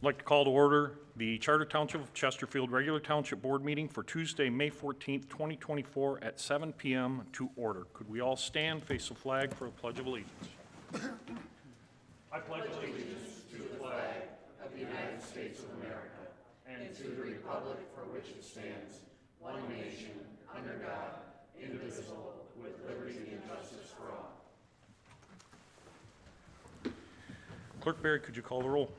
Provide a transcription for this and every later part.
like to call to order the Charter Township of Chesterfield Regular Township Board meeting for Tuesday, May 14th, 2024 at 7 p.m. to order. Could we all stand, face the flag for a pledge of allegiance? I pledge allegiance to the flag of the United States of America and to the republic for which it stands, one nation, under God, indivisible, with liberty and justice for all. Clerk Barry, could you call the roll?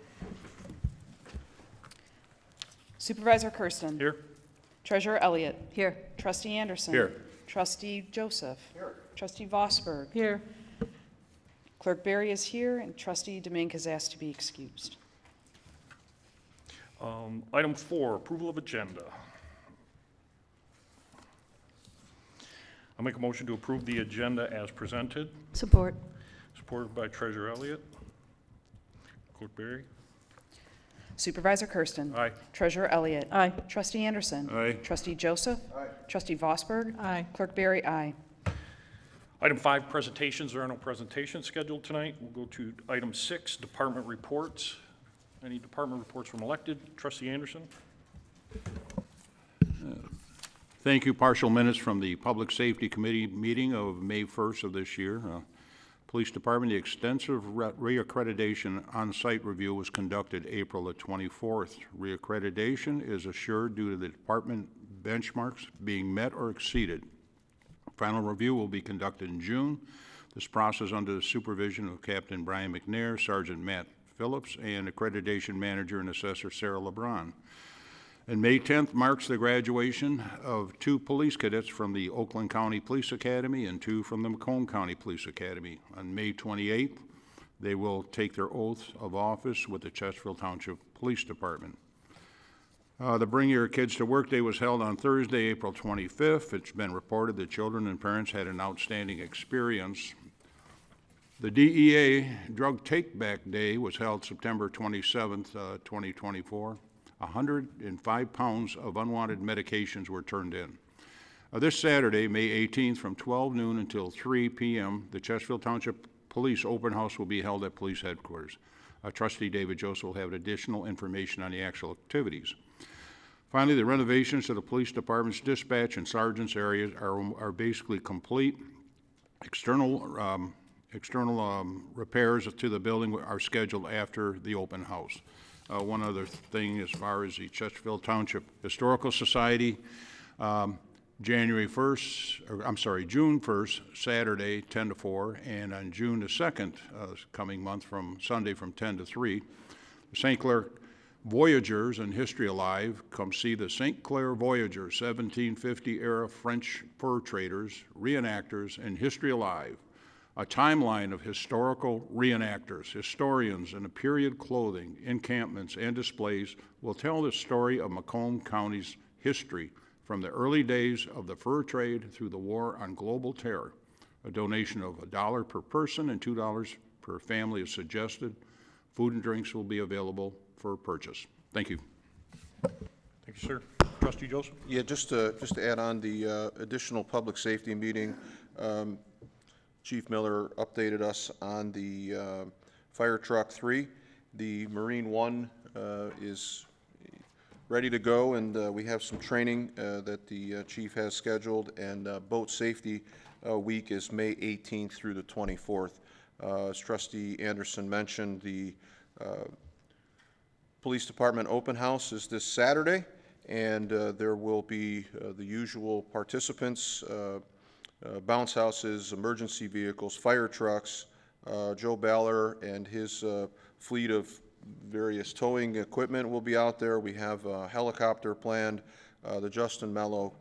Supervisor Kersten. Here. Treasurer Elliott. Here. Trustee Anderson. Here. Trustee Joseph. Here. Trustee Vosberg. Here. Clerk Barry is here, and Trustee Domingue has asked to be excused. Item 4, approval of agenda. I'll make a motion to approve the agenda as presented. Support. Supported by Treasurer Elliott. Clerk Barry. Supervisor Kersten. Aye. Treasurer Elliott. Aye. Trustee Anderson. Aye. Trustee Joseph. Aye. Trustee Vosberg. Aye. Clerk Barry, aye. Item 5, presentations. There are no presentations scheduled tonight. We'll go to item 6, department reports. Any department reports from elected? Trustee Anderson. Thank you. Partial minutes from the Public Safety Committee meeting of May 1st of this year. Police Department, the extensive reaccreditation on-site review was conducted April the 24th. Reaccreditation is assured due to the department benchmarks being met or exceeded. Final review will be conducted in June. This process under the supervision of Captain Brian McNair, Sergeant Matt Phillips, and Accreditation Manager and Assessor Sarah LeBron. And May 10th marks the graduation of 2 police cadets from the Oakland County Police Academy and 2 from the Macomb County Police Academy. On May 28th, they will take their oath of office with the Chesterfield Township Police Department. The Bring Your Kids to Work Day was held on Thursday, April 25th. It's been reported that children and parents had an outstanding experience. The DEA Drug Take-Back Day was held September 27th, 2024. 105 pounds of unwanted medications were turned in. This Saturday, May 18th, from 12 noon until 3 p.m., the Chesterfield Township Police Open House will be held at Police Headquarters. Trustee David Joseph will have additional information on the actual activities. Finally, the renovations to the Police Department's dispatch and sergeants' areas are basically complete. External repairs to the building are scheduled after the open house. One other thing as far as the Chesterfield Township Historical Society, June 1st, Saturday, 10 to 4, and on June the 2nd, coming month from Sunday from 10 to 3, the St. Clair Voyageurs and History Alive. Come see the St. Clair Voyageurs, 1750-era French fur traders, reenactors, and History Alive, a timeline of historical reenactors, historians, and the period clothing, encampments, and displays will tell the story of Macomb County's history from the early days of the fur trade through the war on global terror. A donation of $1 per person and $2 per family is suggested. Food and drinks will be available for purchase. Thank you. Thank you, sir. Trustee Joseph. Yeah, just to add on the additional public safety meeting, Chief Miller updated us on the Fire Truck 3. The Marine 1 is ready to go, and we have some training that the Chief has scheduled, and Boat Safety Week is May 18th through the 24th. As Trustee Anderson mentioned, the Police Department Open House is this Saturday, and there will be the usual participants, bounce houses, emergency vehicles, fire trucks. Joe Baller and his fleet of various towing equipment will be out there. We have a helicopter planned. The Justin Mello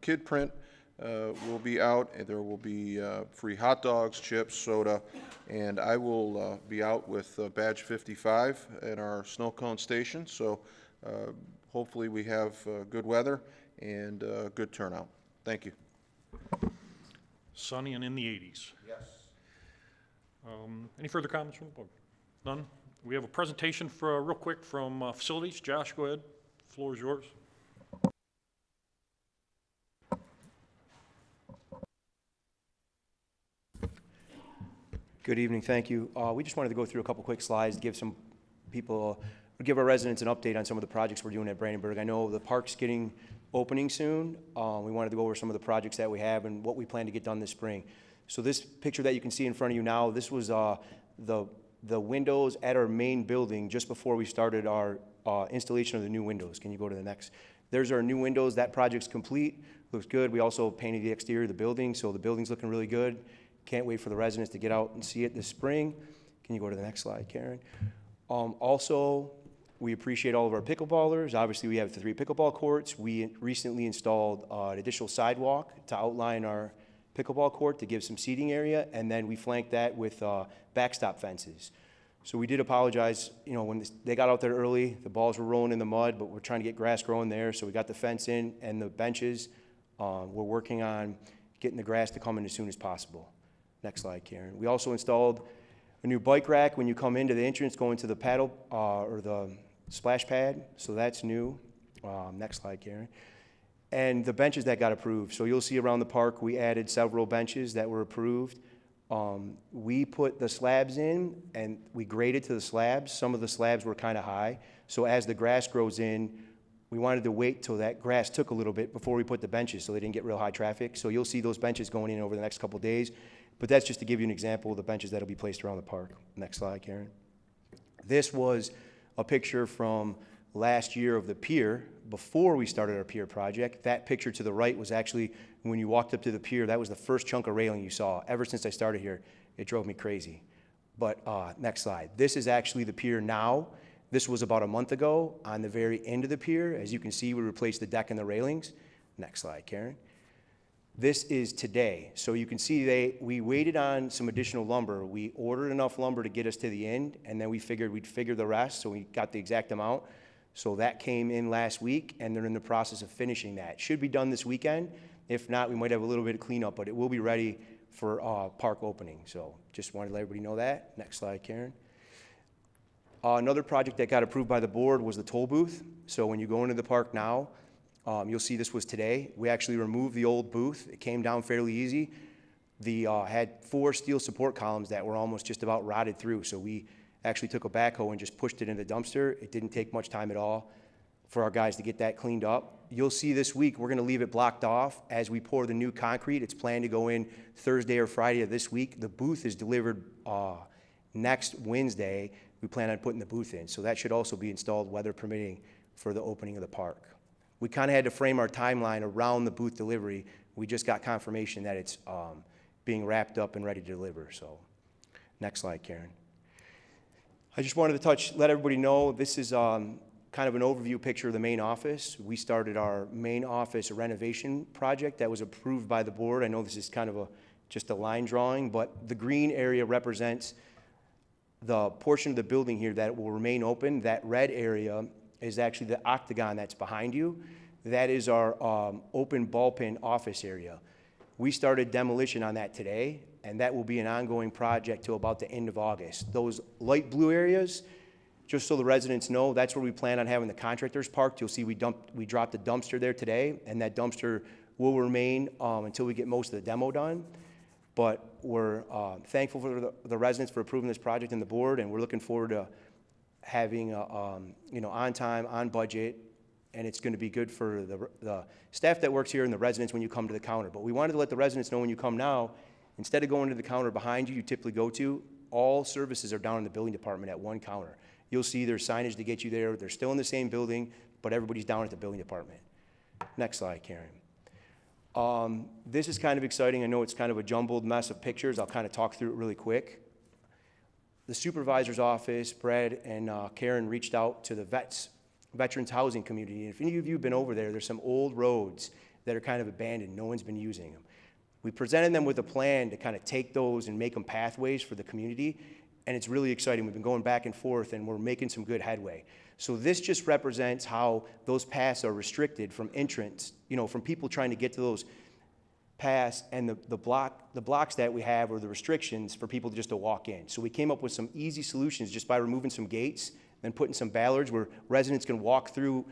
Kid Print will be out, and there will be free hot dogs, chips, soda, and I will be out with Badge 55 at our snow cone station. So hopefully we have good weather and good turnout. Thank you. Sunny and in the 80s. Yes. Any further comments from the board? None? We have a presentation for real quick from facilities. Josh, go ahead. The floor is yours. Good evening, thank you. We just wanted to go through a couple quick slides, give some people give our residents an update on some of the projects we're doing at Brandenburg. I know the park's getting opening soon. We wanted to go over some of the projects that we have and what we plan to get done this spring. So this picture that you can see in front of you now, this was the windows at our main building just before we started our installation of the new windows. Can you go to the next? There's our new windows. That project's complete. Looks good. We also painted the exterior of the building, so the building's looking really good. Can't wait for the residents to get out and see it this spring. Can you go to the next slide, Karen? Also, we appreciate all of our pickleballers. Obviously, we have the 3 pickleball courts. We recently installed an additional sidewalk to outline our pickleball court to give some seating area, and then we flanked that with backstop fences. So we did apologize, you know, when they got out there early, the balls were rolling in the mud, but we're trying to get grass growing there, so we got the fence in and the benches. We're working on getting the grass to come in as soon as possible. Next slide, Karen. We also installed a new bike rack when you come into the entrance going to the paddle or the splash pad, so that's new. Next slide, Karen. And the benches that got approved. So you'll see around the park, we added several benches that were approved. We put the slabs in and we graded to the slabs. Some of the slabs were kind of high. So as the grass grows in, we wanted to wait till that grass took a little bit before we put the benches so they didn't get real high traffic. So you'll see those benches going in over the next couple of days. But that's just to give you an example of the benches that'll be placed around the park. Next slide, Karen. This was a picture from last year of the pier before we started our pier project. That picture to the right was actually when you walked up to the pier. That was the first chunk of railing you saw. Ever since I started here, it drove me crazy. But next slide. This is actually the pier now. This was about a month ago on the very end of the pier. As you can see, we replaced the deck and the railings. Next slide, Karen. This is today. So you can see we waited on some additional lumber. We ordered enough lumber to get us to the end, and then we figured we'd figure the rest, so we got the exact amount. So that came in last week, and they're in the process of finishing that. Should be done this weekend. If not, we might have a little bit of cleanup, but it will be ready for park opening. So just wanted to let everybody know that. Next slide, Karen. Another project that got approved by the board was the toll booth. So when you go into the park now, you'll see this was today. We actually removed the old booth. It came down fairly easy. Had 4 steel support columns that were almost just about rotted through. So we actually took a backhoe and just pushed it in the dumpster. It didn't take much time at all for our guys to get that cleaned up. You'll see this week, we're gonna leave it blocked off as we pour the new concrete. It's planned to go in Thursday or Friday of this week. The booth is delivered next Wednesday. We plan on putting the booth in. So that should also be installed, weather permitting, for the opening of the park. We kind of had to frame our timeline around the booth delivery. We just got confirmation that it's being wrapped up and ready to deliver. So next slide, Karen. I just wanted to let everybody know this is kind of an overview picture of the main office. We started our main office renovation project that was approved by the board. I know this is kind of just a line drawing, but the green area represents the portion of the building here that will remain open. That red area is actually the octagon that's behind you. That is our open ballpen office area. We started demolition on that today, and that will be an ongoing project till about the end of August. Those light blue areas, just so the residents know, that's where we plan on having the contractors parked. You'll see we dropped a dumpster there today, and that dumpster will remain until we get most of the demo done. But we're thankful for the residents for approving this project and the board, and we're looking forward to having on time, on budget, and it's going to be good for the staff that works here and the residents when you come to the counter. But we wanted to let the residents know when you come now, instead of going to the counter behind you typically go to, all services are down in the building department at one counter. You'll see there's signage to get you there. They're still in the same building, but everybody's down at the building department. Next slide, Karen. This is kind of exciting. I know it's kind of a jumbled mess of pictures. I'll kind of talk through it really quick. The supervisor's office, Brad and Karen, reached out to the veterans housing community. And if any of you have been over there, there's some old roads that are kind of abandoned. No one's been using them. We presented them with a plan to kind of take those and make them pathways for the community. And it's really exciting. We've been going back and forth, and we're making some good headway. So this just represents how those paths are restricted from entrance, from people trying to get to those paths, and the blocks that we have are the restrictions for people just to walk in. So we came up with some easy solutions just by removing some gates and putting some ballards where residents can walk through,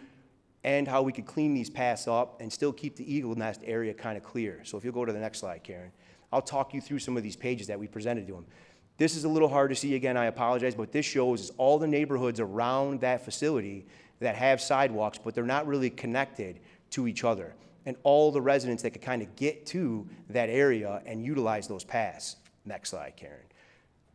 and how we could clean these paths up and still keep the eagle nest area kind of clear. So if you'll go to the next slide, Karen, I'll talk you through some of these pages that we presented to them. This is a little hard to see, again, I apologize, but this shows is all the neighborhoods around that facility that have sidewalks, but they're not really connected to each other. And all the residents that could kind of get to that area and utilize those paths. Next slide, Karen.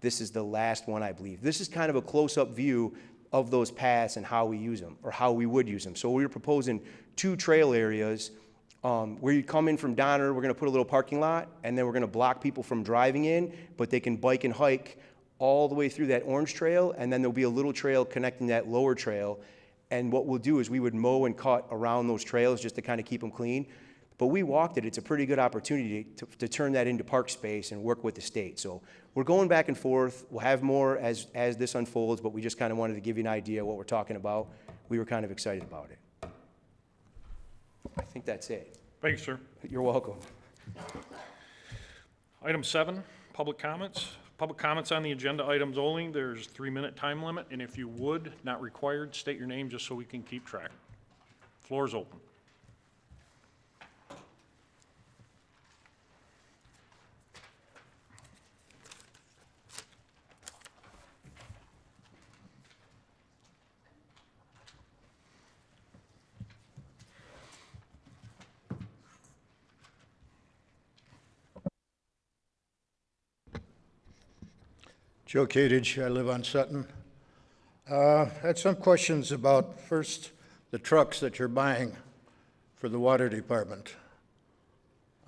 This is the last one, I believe. This is kind of a close-up view of those paths and how we use them, or how we would use them. So we were proposing 2 trail areas where you come in from Donner, we're gonna put a little parking lot, and then we're gonna block people from driving in, but they can bike and hike all the way through that orange trail, and then there'll be a little trail connecting that lower trail. And what we'll do is we would mow and cut around those trails just to kind of keep them clean. But we walked it. It's a pretty good opportunity to turn that into park space and work with the state. So we're going back and forth. We'll have more as this unfolds, but we just kind of wanted to give you an idea of what we're talking about. We were kind of excited about it. I think that's it. Thank you, sir. You're welcome. Item 7, public comments. Public comments on the agenda items only. There's a 3-minute time limit, and if you would, not required, state your name just so we can keep track. Floor is open. Joe Kadich, I live on Sutton. Had some questions about, first, the trucks that you're buying for the water department.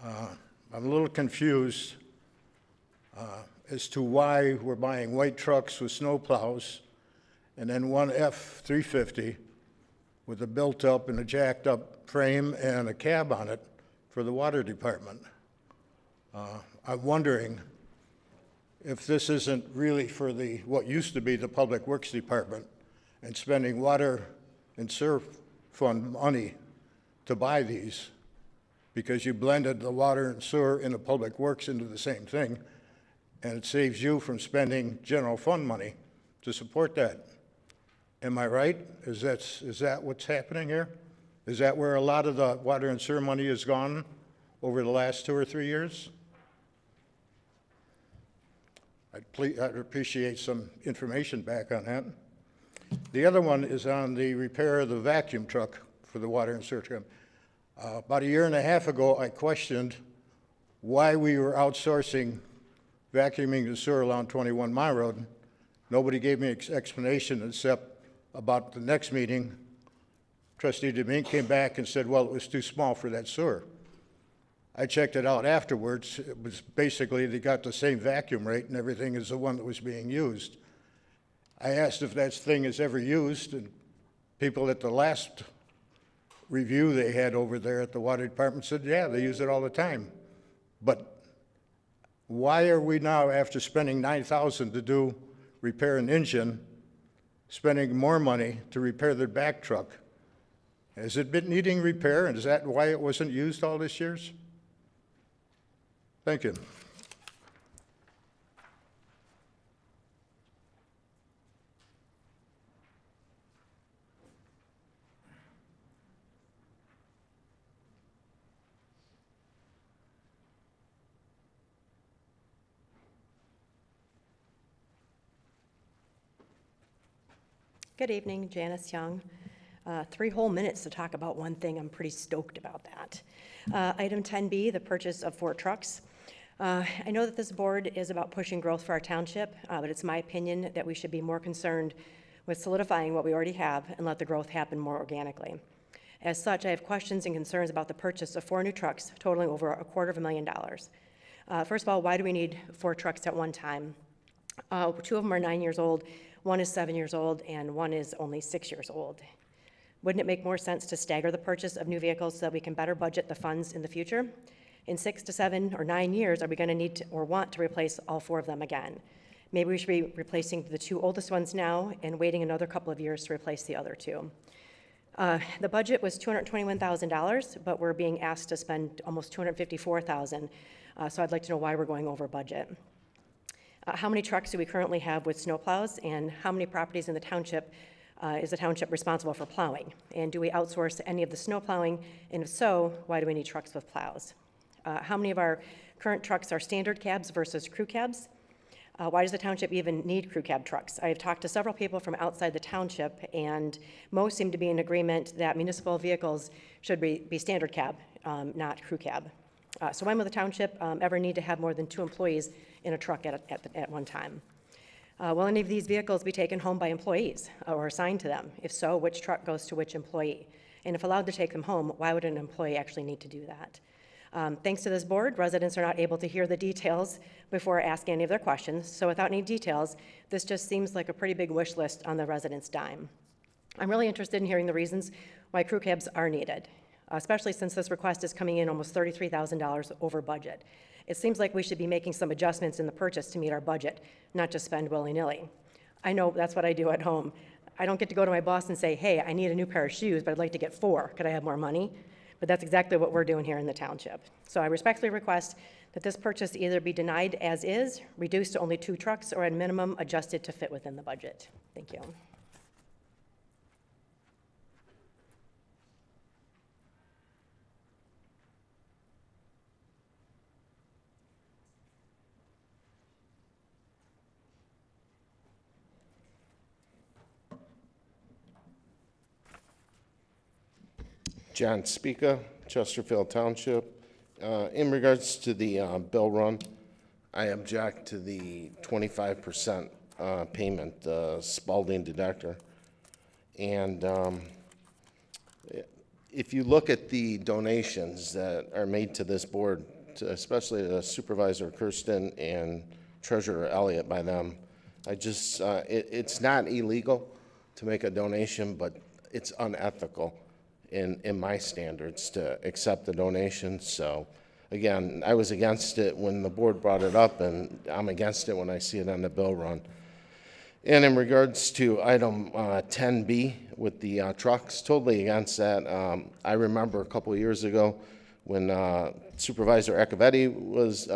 I'm a little confused as to why we're buying white trucks with snow plows and then one F-350 with a built-up and a jacked-up frame and a cab on it for the water department. I'm wondering if this isn't really for what used to be the Public Works Department and spending water and sewer fund money to buy these, because you blended the water and sewer and the Public Works into the same thing, and it saves you from spending general fund money to support that. Am I right? Is that what's happening here? Is that where a lot of the water and sewer money has gone over the last 2 or 3 years? I'd appreciate some information back on that. The other one is on the repair of the vacuum truck for the water and sewer company. About 1.5 years ago, I questioned why we were outsourcing vacuuming the sewer along 21 Mile Road. Nobody gave me an explanation except about the next meeting. Trustee DeMink came back and said, well, it was too small for that sewer. I checked it out afterwards. It was basically, they got the same vacuum rate and everything as the one that was being used. I asked if that thing is ever used, and people at the last review they had over there at the water department said, yeah, they use it all the time. But why are we now, after spending $9,000 to repair an engine, spending more money to repair their back truck? Has it been needing repair, and is that why it wasn't used all these years? Thank you. Good evening, Janice Young. 3 whole minutes to talk about one thing. I'm pretty stoked about that. Item 10B, the purchase of 4 trucks. I know that this board is about pushing growth for our township, but it's my opinion that we should be more concerned with solidifying what we already have and let the growth happen more organically. As such, I have questions and concerns about the purchase of 4 new trucks totaling over $250,000. First of all, why do we need 4 trucks at one time? 2 of them are 9 years old, 1 is 7 years old, and 1 is only 6 years old. Wouldn't it make more sense to stagger the purchase of new vehicles so that we can better budget the funds in the future? In 6 to 7 or 9 years, are we going to need to, or want to replace all 4 of them again? Maybe we should be replacing the 2 oldest ones now and waiting another couple of years to replace the other 2. The budget was $221,000, but we're being asked to spend almost $254,000. So I'd like to know why we're going over budget. How many trucks do we currently have with snowplows, and how many properties in the township is the township responsible for plowing? And do we outsource any of the snow plowing? And if so, why do we need trucks with plows? How many of our current trucks are standard cabs versus crew cabs? Why does the township even need crew cab trucks? I have talked to several people from outside the township, and most seem to be in agreement that municipal vehicles should be standard cab, not crew cab. So when will the township ever need to have more than 2 employees in a truck at one time? Will any of these vehicles be taken home by employees or assigned to them? If so, which truck goes to which employee? And if allowed to take them home, why would an employee actually need to do that? Thanks to this board, residents are not able to hear the details before asking any of their questions. So without any details, this just seems like a pretty big wish list on the residents' dime. I'm really interested in hearing the reasons why crew cabs are needed, especially since this request is coming in almost $33,000 over budget. It seems like we should be making some adjustments in the purchase to meet our budget, not just spend willy-nilly. I know that's what I do at home. I don't get to go to my boss and say, hey, I need a new pair of shoes, but I'd like to get 4. Could I have more money? But that's exactly what we're doing here in the township. So I respectfully request that this purchase either be denied as is, reduced to only 2 trucks, or at minimum adjusted to fit within the budget. Thank you. John Spica, Chesterfield Township. In regards to the bill run, I object to the 25% payment, Spalding deductor. And if you look at the donations that are made to this board, especially to Supervisor Kersten and Treasurer Elliott by them, it's not illegal to make a donation, but it's unethical in my standards to accept the donation. So again, I was against it when the board brought it up, and I'm against it when I see it on the bill run. And in regards to item 10B with the trucks, totally against that. I remember a couple of years ago when Supervisor Echevetti was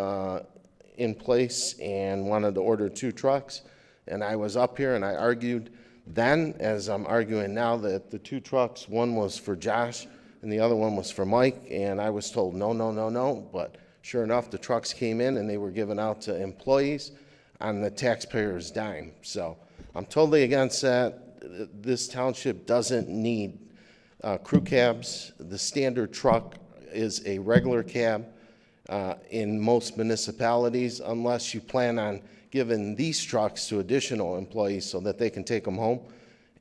in place and wanted to order 2 trucks, and I was up here and I argued then, as I'm arguing now, that the 2 trucks, one was for Josh and the other one was for Mike, and I was told no, no, no, no, but sure enough, the trucks came in and they were given out to employees on the taxpayer's dime. So I'm totally against that. This township doesn't need crew cabs. The standard truck is a regular cab in most municipalities, unless you plan on giving these trucks to additional employees so that they can take them home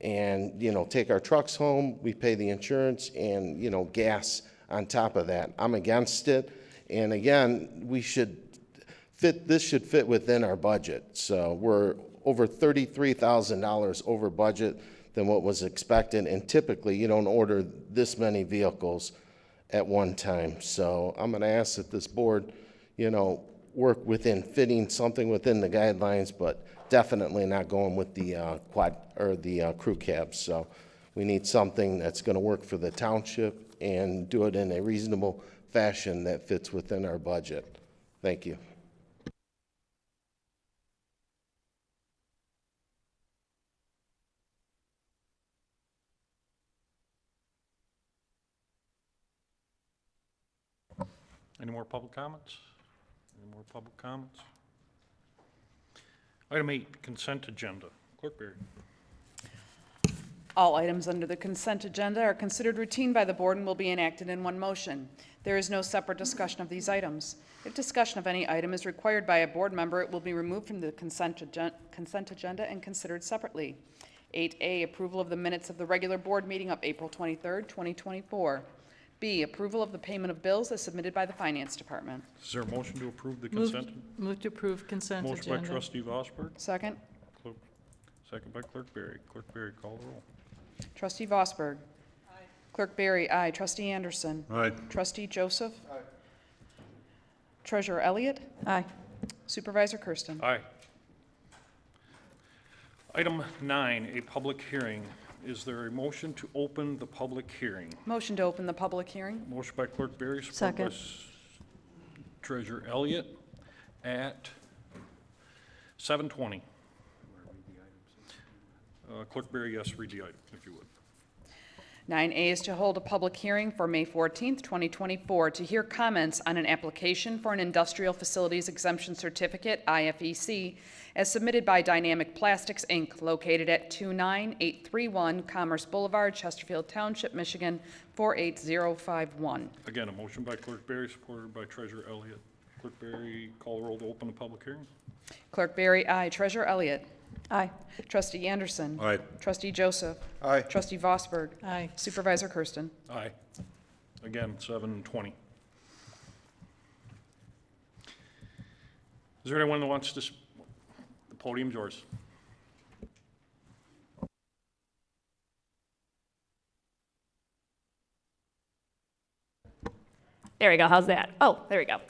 and, take our trucks home. We pay the insurance and, gas on top of that. I'm against it. And again, this should fit within our budget. So we're over $33,000 over budget than what was expected. And typically you don't order this many vehicles at one time. So I'm going to ask that this board, work within fitting something within the guidelines, but definitely not going with the crew cabs. So we need something that's going to work for the township and do it in a reasonable fashion that fits within our budget. Thank you. Any more public comments? Any more public comments? Item 8, consent agenda. Clerk Berry. All items under the consent agenda are considered routine by the board and will be enacted in one motion. There is no separate discussion of these items. If discussion of any item is required by a board member, it will be removed from the consent agenda and considered separately. 8A, approval of the minutes of the regular board meeting of April 23rd, 2024. B, approval of the payment of bills as submitted by the Finance Department. Is there a motion to approve the consent? Move to approve consent Motion agenda. by trustee Vosberg, Second. second by clerk Berry. Clerk Berry, call the roll. Trustee Vosberg. Aye. Clerk Berry, aye. Trustee Anderson. Aye. Trustee Joseph. Aye. Treasurer Elliott. Aye. Supervisor Kersten. Aye. Item 9, a public hearing. Is there a motion to open the public hearing? Motion to open the public hearing. Motion by clerk Berry, support by Second. Treasurer Elliott at 7:20. Clerk Berry, yes, read the item, if you would. 9A is to hold a public hearing for May 14th, 2024, to hear comments on an application for an Industrial Facilities Exemption Certificate, IFEC, as submitted by Dynamic Plastics, Inc., located at 29831 Commerce Boulevard, Chesterfield Township, Michigan, 48051. Again, a motion by Clerk Berry, supported by Treasurer Elliott. Clerk Berry, call the roll to open the public hearing. Clerk Berry, aye. Treasurer Elliott. Aye. Trustee Anderson. Aye. Trustee Joseph. Aye. Trustee Vosberg. Aye. Supervisor Kersten. Aye. Again, 7:20. Is there anyone that wants to, the podium's yours. There we go. How's that? Oh, there we go.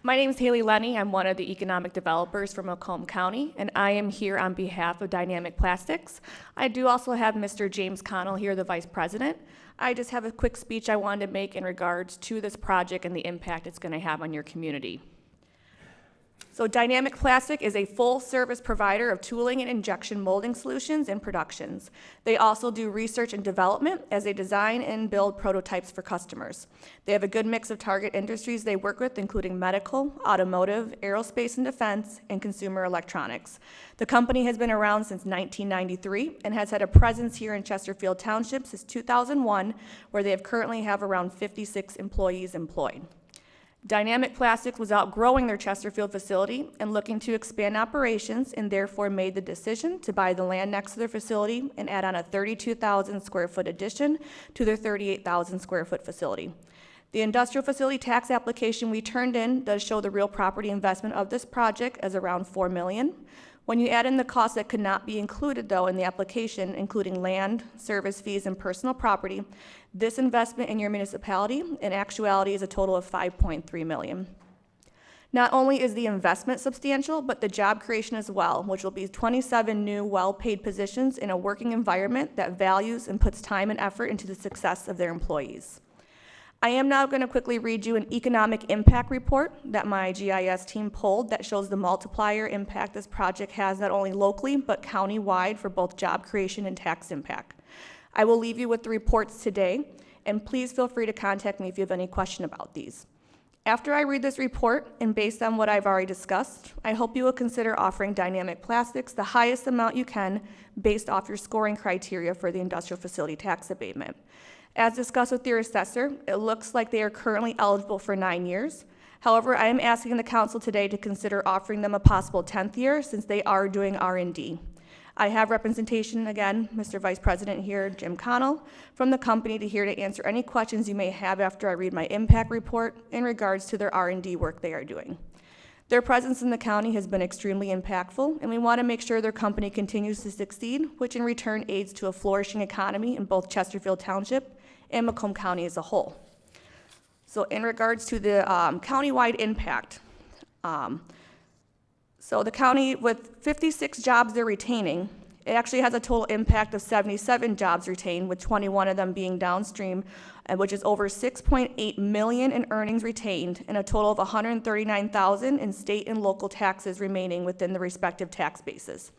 My name is Haley Lenny. I'm one of the economic developers from Macomb County, and I am here on behalf of Dynamic Plastics. I do also have Mr. James Connell here, the Vice President. I just have a quick speech I wanted to make in regards to this project and the impact it's going to have on your community. So Dynamic Plastic is a full-service provider of tooling and injection molding solutions and productions. They also do research and development as they design and build prototypes for customers. They have a good mix of target industries they work with, including medical, automotive, aerospace and defense, and consumer electronics. The company has been around since 1993 and has had a presence here in Chesterfield Township since 2001, where they currently have around 56 employees employed. Dynamic Plastics was outgrowing their Chesterfield facility and looking to expand operations, and therefore made the decision to buy the land next to their facility and add on a 32,000 square foot addition to their 38,000 square foot facility. The industrial facility tax application we turned in does show the real property investment of this project as around $4 million. When you add in the costs that could not be included, though, in the application, including land, service fees, and personal property, this investment in your municipality in actuality is a total of $5.3 million. Not only is the investment substantial, but the job creation as well, which will be 27 new well-paid positions in a working environment that values and puts time and effort into the success of their employees. I am now going to quickly read you an economic impact report that my GIS team pulled that shows the multiplier impact this project has not only locally, but county-wide for both job creation and tax impact. I will leave you with the reports today, and please feel free to contact me if you have any question about these. After I read this report, and based on what I've already discussed, I hope you will consider offering Dynamic Plastics the highest amount you can based off your scoring criteria for the industrial facility tax abatement. As discussed with your assessor, it looks like they are currently eligible for 9 years. However, I am asking the council today to consider offering them a possible 10th year since they are doing R&D. I have representation, again, Mr. Vice President here, Jim Connell, from the company to here to answer any questions you may have after I read my impact report in regards to their R&D work they are doing. Their presence in the county has been extremely impactful, and we want to make sure their company continues to succeed, which in return aids to a flourishing economy in both Chesterfield Township and Macomb County as a whole. So in regards to the countywide impact, so the county, with 56 jobs they're retaining, it actually has a total impact of 77 jobs retained, with 21 of them being downstream, which is over $6.8 million in earnings retained, and a total of $139,000 in state and local taxes remaining within the respective tax bases.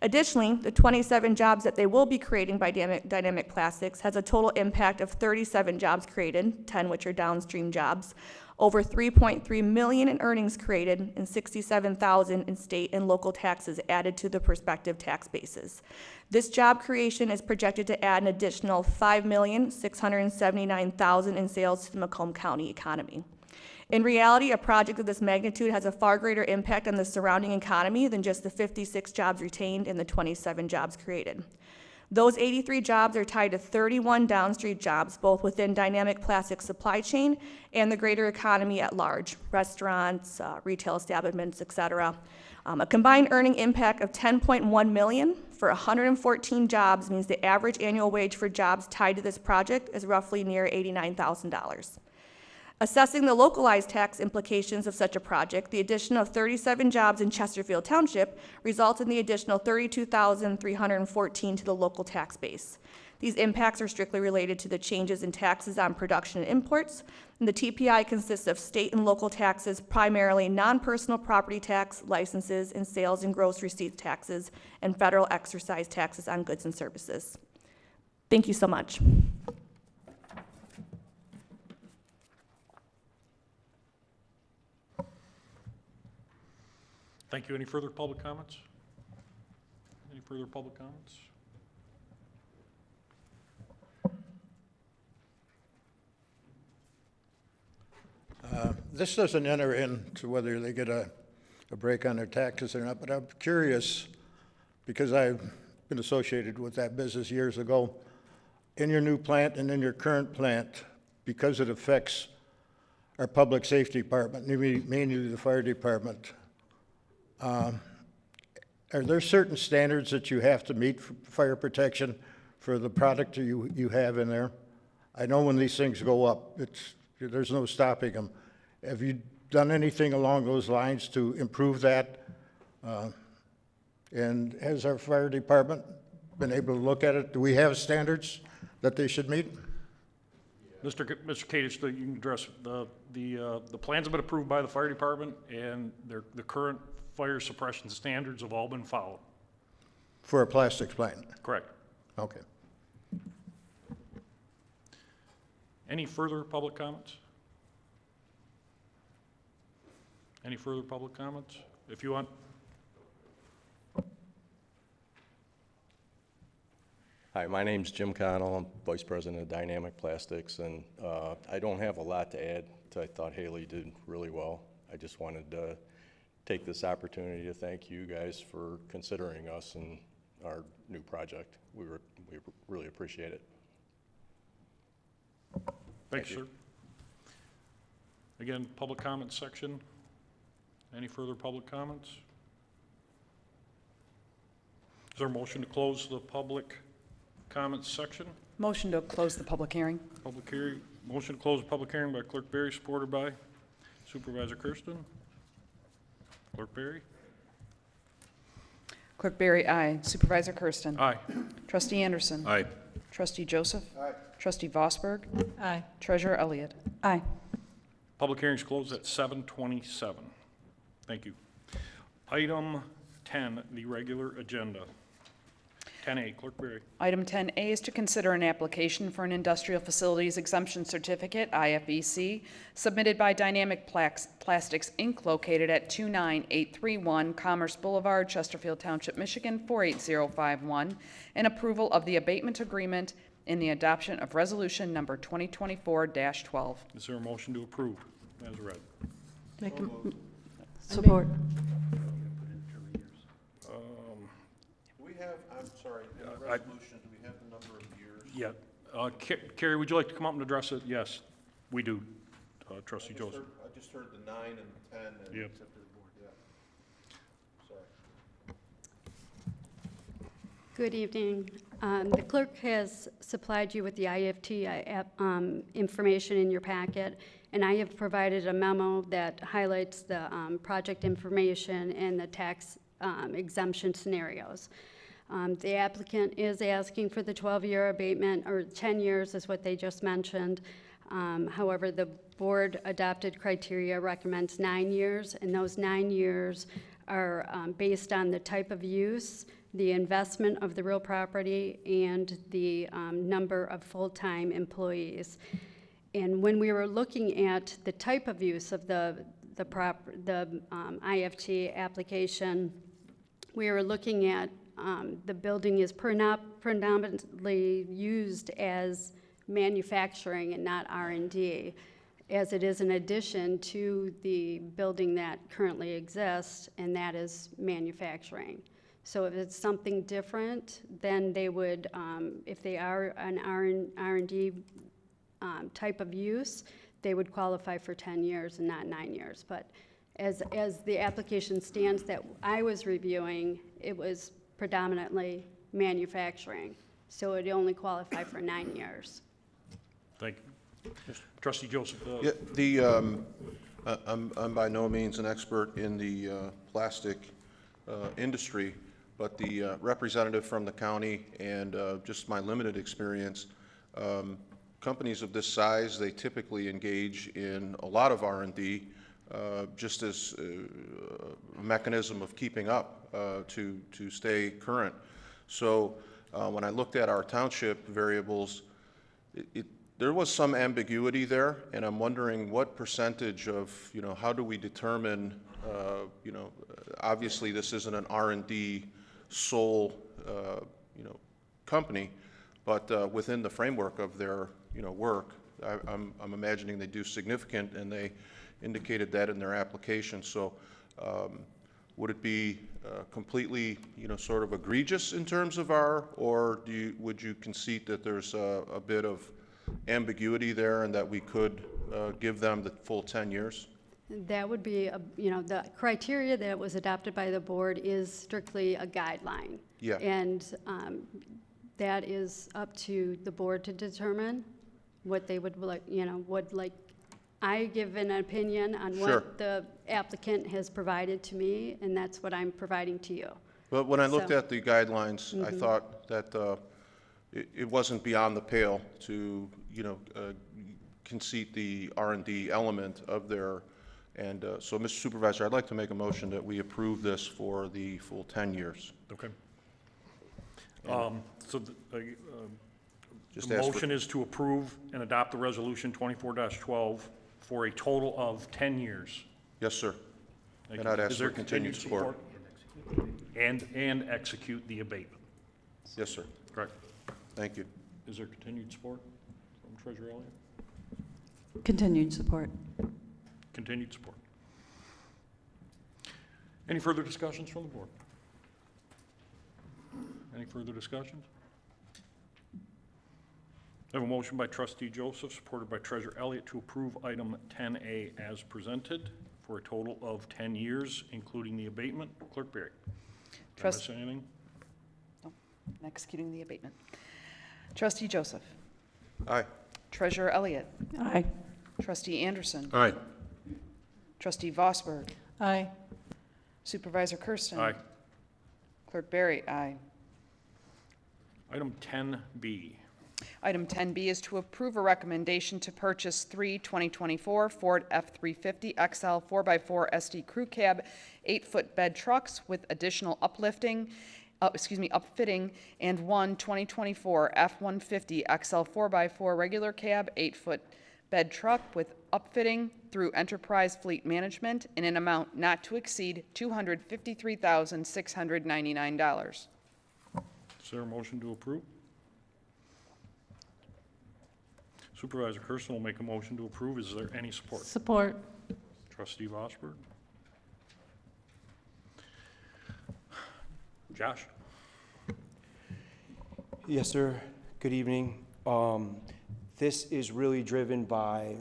Additionally, the 27 jobs that they will be creating by Dynamic Plastics has a total impact of 37 jobs created, 10 which are downstream jobs, over $3.3 million in earnings created, and $67,000 in state and local taxes added to the prospective tax bases. This job creation is projected to add an additional $5,679,000 in sales to the Macomb County economy. In reality, a project of this magnitude has a far greater impact on the surrounding economy than just the 56 jobs retained and the 27 jobs created. Those 83 jobs are tied to 31 downstream jobs, both within Dynamic Plastics supply chain and the greater economy at large, restaurants, retail establishments, et cetera. A combined earning impact of $10.1 million for 114 jobs means the average annual wage for jobs tied to this project is roughly near $89,000. Assessing the localized tax implications of such a project, the addition of 37 jobs in Chesterfield Township results in the additional $32,314 to the local tax base. These impacts are strictly related to the changes in taxes on production and imports, and the TPI consists of state and local taxes, primarily non-personal property tax, licenses, and sales and gross receipts taxes, and federal excise taxes on goods and services. Thank you so much. Thank you. Any further public comments? Any further public comments? This doesn't enter into whether they get a break on their taxes or not, but I'm curious, because I've been associated with that business years ago, in your new plant and in your current plant, because it affects our public safety department, mainly the fire department, are there certain standards that you have to meet for fire protection for the product you have in there? I know when these things go up, there's no stopping them. Have you done anything along those lines to improve that? And has our fire department been able to look at it? Do we have standards that they should meet? Mr. Kadish, you can address the plans have been approved by the fire department, and the current fire suppression standards have all been followed. For a plastics plant? Correct. Okay. Any further public comments? Any further public comments? If you want. Hi, my name's Jim Connell. I'm Vice President of Dynamic Plastics, and I don't have a lot to add. I thought Haley did really well. I just wanted to take this opportunity to thank you guys for considering us and our new project. We really appreciate it. Thanks, sir. Again, public comments section. Any further public comments? Is there a motion to close the public comments section? Motion to close the public hearing. Public hearing, motion to close the public hearing by Clerk Berry, supported by Supervisor Kersten. Clerk Berry? Clerk Berry, aye. Supervisor Kersten. Aye. Trustee Anderson. Aye. Trustee Joseph. Aye. Trustee Vosberg. Aye. Treasurer Elliott. Aye. Public hearing's closed at 7:27. Thank you. Item 10, the regular agenda. 10A, Clerk Berry. Item 10A is to consider an application for an industrial facilities exemption certificate, IFEC, submitted by Dynamic Plastics, Inc., located at 29831 Commerce Boulevard, Chesterfield Township, Michigan, 48051, and approval of the abatement agreement in the adoption of resolution number 2024-12. Is there a motion to approve as read? Support. Do we have, I'm sorry, in the resolution, do we have the number of years? Yeah. Carrie, would you like to come up and address it? Yes, we do. Trustee Joseph. I just heard the 9 and 10 and Yep. accepted the board, yeah. Sorry. Good evening. The clerk has supplied you with the IFT information in your packet, and I have provided a memo that highlights the project information and the tax exemption scenarios. The applicant is asking for the 12-year abatement, or 10 years is what they just mentioned. However, the board adopted criteria recommends 9 years, and those 9 years are based on the type of use, the investment of the real property, and the number of full-time employees. And when we were looking at the type of use of the IFT application, we were looking at the building is predominantly used as manufacturing and not R&D, as it is an addition to the building that currently exists, and that is manufacturing. So if it's something different, then they would, if they are an R&D type of use, they would qualify for 10 years and not 9 years. But as the application stands that I was reviewing, it was predominantly manufacturing. So it only qualified for 9 years. Thank you. Trustee Joseph. Yeah, I'm by no means an expert in the plastic industry, but the representative from the county and just my limited experience, companies of this size, they typically engage in a lot of R&D just as a mechanism of keeping up to stay current. So when I looked at our township variables, there was some ambiguity there, and I'm wondering what percentage of, how do we determine obviously this isn't an R&D sole, company, but within the framework of their, work, I'm imagining they do significant, and they indicated that in their application. So would it be completely, sort of egregious in terms of or would you concede that there's a bit of ambiguity there and that we could give them the full 10 years? That would be, the criteria that was adopted by the board is strictly a guideline. Yeah. And that is up to the board to determine what they would like, I give an opinion on Sure. what the applicant has provided to me, and that's what I'm providing to you. But when I looked So- at the guidelines, I thought that it wasn't beyond the pale to, concede the R&D element of their, and so, Mr. Supervisor, I'd like to make a motion that we approve this for the full 10 years. Okay. Just The ask for- motion is to approve and adopt the resolution 24-12 for a total of 10 years. Yes, sir. Thank And you. I'd ask Is there for continued support. And execute the abatement. Yes, sir. Correct. Thank you. Is there continued support from Treasurer Elliott? Continued support. Continued support. Any further discussions from the board? Any further discussions? I have a motion by Trustee Joseph, supported by Treasurer Elliott, to approve item 10A as presented for a total of 10 years, including the abatement. Clerk Berry. Did I miss Trust- anything? No, executing the abatement. Trustee Joseph. Aye. Treasurer Elliott. Aye. Trustee Anderson. Aye. Trustee Vosberg. Aye. Supervisor Kersten. Aye. Clerk Berry, aye. Item 10B. Item 10B is to approve a recommendation to purchase three 2024 Ford F-350 XL 4x4 SD Crew Cab 8-foot bed trucks with additional upfitting, and one 2024 F-150 XL 4x4 regular cab 8-foot bed truck with upfitting through Enterprise Fleet Management in an amount not to exceed $253,699. Is there a motion to approve? Supervisor Kersten will make a motion to approve. Is there any support? Support. Trustee Vosberg. Josh? Yes, sir. Good evening. This is really driven by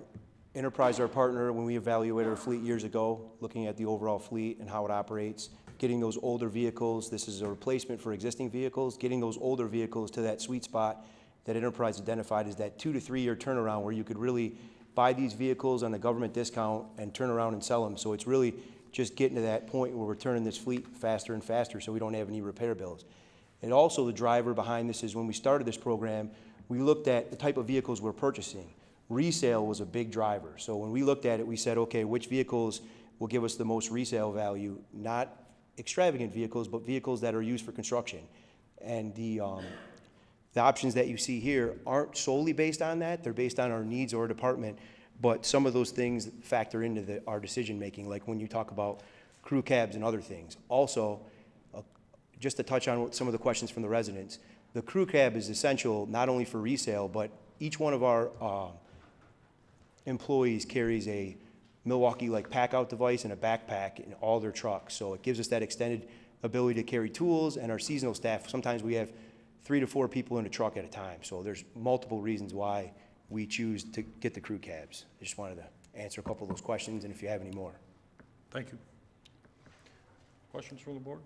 Enterprise, our partner, when we evaluated our fleet years ago, looking at the overall fleet and how it operates, getting those older vehicles. This is a replacement for existing vehicles, getting those older vehicles to that sweet spot that Enterprise identified as that 2 to 3 year turnaround where you could really buy these vehicles on a government discount and turn around and sell them. So it's really just getting to that point where we're turning this fleet faster and faster so we don't have any repair bills. And also the driver behind this is when we started this program, we looked at the type of vehicles we're purchasing. Resale was a big driver. So when we looked at it, we said, okay, which vehicles will give us the most resale value? Not extravagant vehicles, but vehicles that are used for construction. And the options that you see here aren't solely based on that. They're based on our needs or department, but some of those things factor into our decision-making, like when you talk about crew cabs and other things. Also, just to touch on some of the questions from the residents, the crew cab is essential not only for resale, but each one of our employees carries a Milwaukee-like pack-out device and a backpack in all their trucks. So it gives us that extended ability to carry tools, and our seasonal staff, sometimes we have 3 to 4 people in a truck at a time. So there's multiple reasons why we choose to get the crew cabs. I just wanted to answer a couple of those questions, and if you have any more. Thank you. Questions from the board?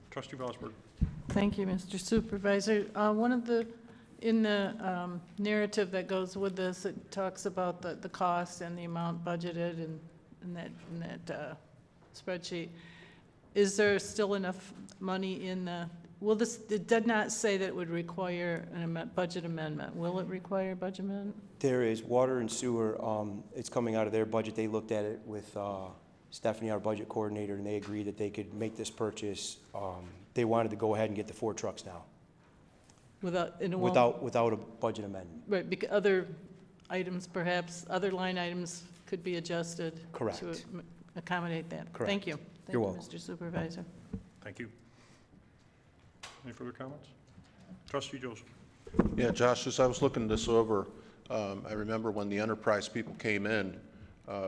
Trustee Vosberg. Thank you, Mr. Supervisor. In the narrative that goes with this, it talks about the cost and the amount budgeted in that spreadsheet. Is there still enough money in the, it did not say that it would require a budget amendment. Will it require a budget amendment? There is water and sewer. It's coming out of their budget. They looked at it with Stephanie, our budget coordinator, and they agreed that they could make this purchase. They wanted to go ahead and get the 4 trucks now. Without Without a budget amendment. Right, because other items, perhaps, other line items could be adjusted. Correct. accommodate that. Correct. Thank you. You're Thank welcome. you, Mr. Supervisor. Thank you. Any further comments? Trustee Joseph. Yeah, Josh, as I was looking this over, I remember when the enterprise people came in,